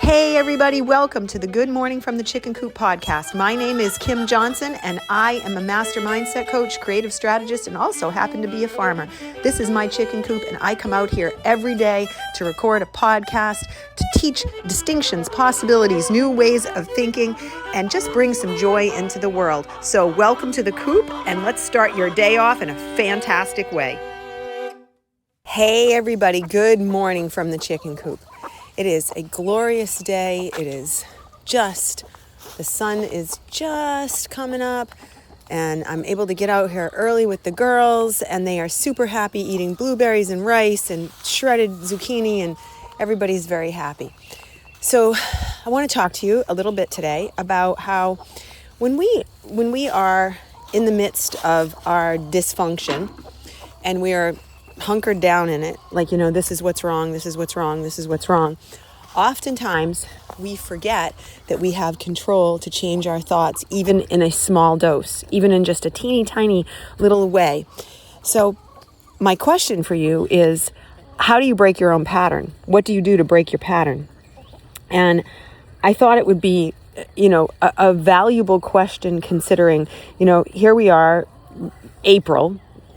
Hey everybody, welcome to the Good Morning from the Chicken Coop podcast. My name is Kim Johnson and I am a master mindset coach, creative strategist, and also happen to be a farmer. This is my chicken coop and I come out here every day to record a podcast, to teach distinctions, possibilities, new ways of thinking, and just bring some joy into the world. So welcome to the coop and let's start your day off in a fantastic way. Hey everybody, good morning from the chicken coop. It is a glorious day. The sun is just coming up and I'm able to get out here early with the girls and they are super happy eating blueberries and rice and shredded zucchini and everybody's very happy. So I want to talk to you a little bit today about how when we are in the midst of our dysfunction and we are hunkered down in it, this is what's wrong, this is what's wrong, this is what's wrong. Oftentimes, we forget that we have control to change our thoughts, even in a small dose, even in just a teeny tiny little way. So my question for you is, how do you break your own pattern? What do you do to break your pattern? And I thought it would be, a valuable question considering, here we are,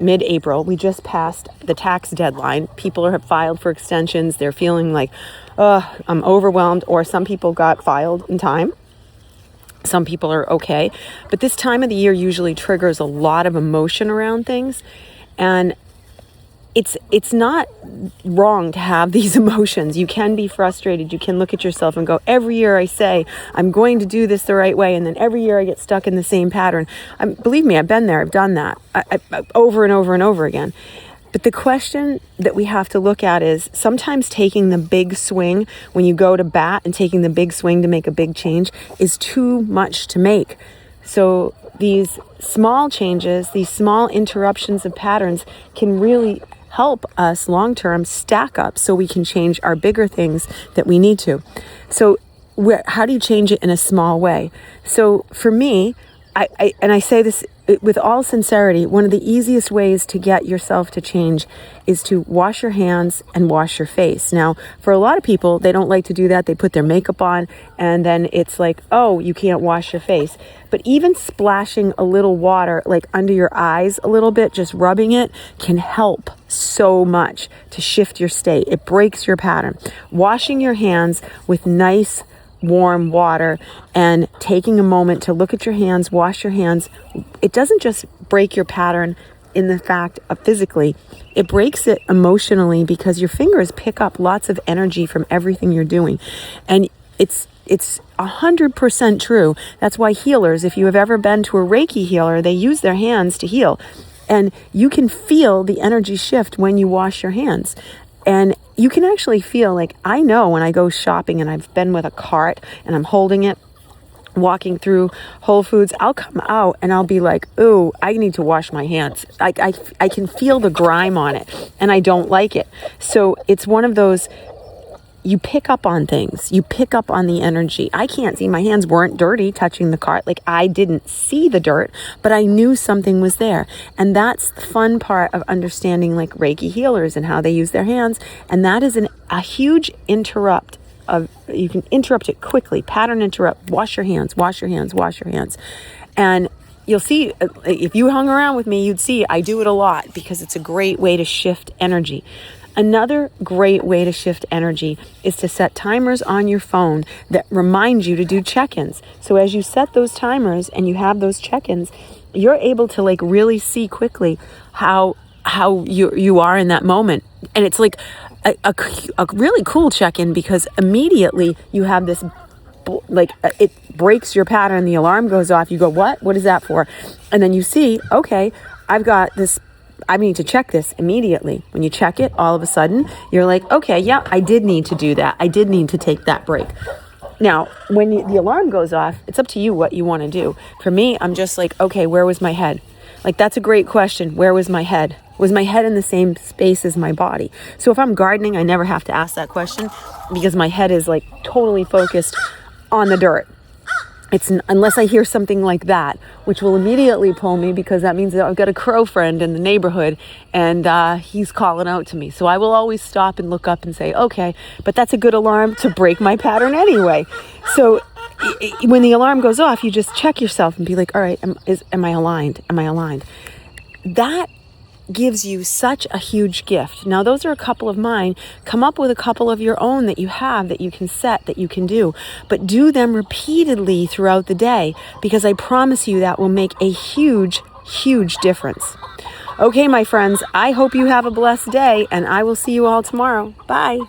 mid-April, we just passed the tax deadline. People have filed for extensions. They're feeling like, I'm overwhelmed, or some people got filed in time. Some people are okay. But this time of the year usually triggers a lot of emotion around things. And it's not wrong to have these emotions. You can be frustrated. You can look at yourself and go, every year I say I'm going to do this the right way, and then every year I get stuck in the same pattern. Believe me, I've been there. I've done that I over and over and over again. But the question that we have to look at is sometimes taking the big swing, when you go to bat and taking the big swing to make a big change, is too much to make. So these small changes, these small interruptions of patterns can really help us long-term stack up so we can change our bigger things that we need to. So how do you change it in a small way? So for me, I say this with all sincerity, one of the easiest ways to get yourself to change is to wash your hands and wash your face. Now, for a lot of people, they don't like to do that. They put their makeup on and then it's like, oh, you can't wash your face. But even splashing a little water like under your eyes a little bit, just rubbing it, can help so much to shift your state. It breaks your pattern. Washing your hands with nice warm water and taking a moment to look at your hands, wash your hands, it doesn't just break your pattern in the fact of physically, it breaks it emotionally because your fingers pick up lots of energy from everything you're doing. And it's 100% true. That's why healers, if you have ever been to a Reiki healer, they use their hands to heal. And you can feel the energy shift when you wash your hands. And you can actually feel like, I know when I go shopping and I've been with a cart and I'm holding it, walking through Whole Foods, I'll come out and I'll be like, ooh, I need to wash my hands. I can feel the grime on it and I don't like it. So it's one of those, you pick up on things. You pick up on the energy. I can't see, my hands weren't dirty touching the cart. Like I didn't see the dirt, but I knew something was there. And that's the fun part of understanding like Reiki healers and how they use their hands. And that is a huge interrupt of, you can interrupt it quickly, pattern interrupt, wash your hands, wash your hands, wash your hands. And you'll see, if you hung around with me, you'd see I do it a lot because it's a great way to shift energy. Another great way to shift energy is to set timers on your phone that remind you to do check-ins. So as you set those timers and you have those check-ins, you're able to like really see quickly how you are in that moment. And it's like a really cool check-in because immediately you have this, it breaks your pattern. The alarm goes off. You go, what is that for? And then you see, okay, I've got this, I need to check this immediately. When you check it, all of a sudden, you're like, okay, yeah, I did need to do that. I did need to take that break. Now, when the alarm goes off, it's up to you what you want to do. For me, I'm just like, okay, where was my head? Like, that's a great question. Where was my head? Was my head in the same space as my body? So if I'm gardening, I never have to ask that question because my head is like totally focused on the dirt. Unless I hear something like that, which will immediately pull me, because that means that I've got a crow friend in the neighborhood and he's calling out to me. So I will always stop and look up and say, okay, but that's a good alarm to break my pattern anyway. So when the alarm goes off, you just check yourself and be like, all right, am I aligned? Am I aligned? That gives you such a huge gift. Now, those are a couple of mine. Come up with a couple of your own that you have, that you can set, that you can do. But do them repeatedly throughout the day, because I promise you that will make a huge, huge difference. Okay, my friends, I hope you have a blessed day, and I will see you all tomorrow. Bye.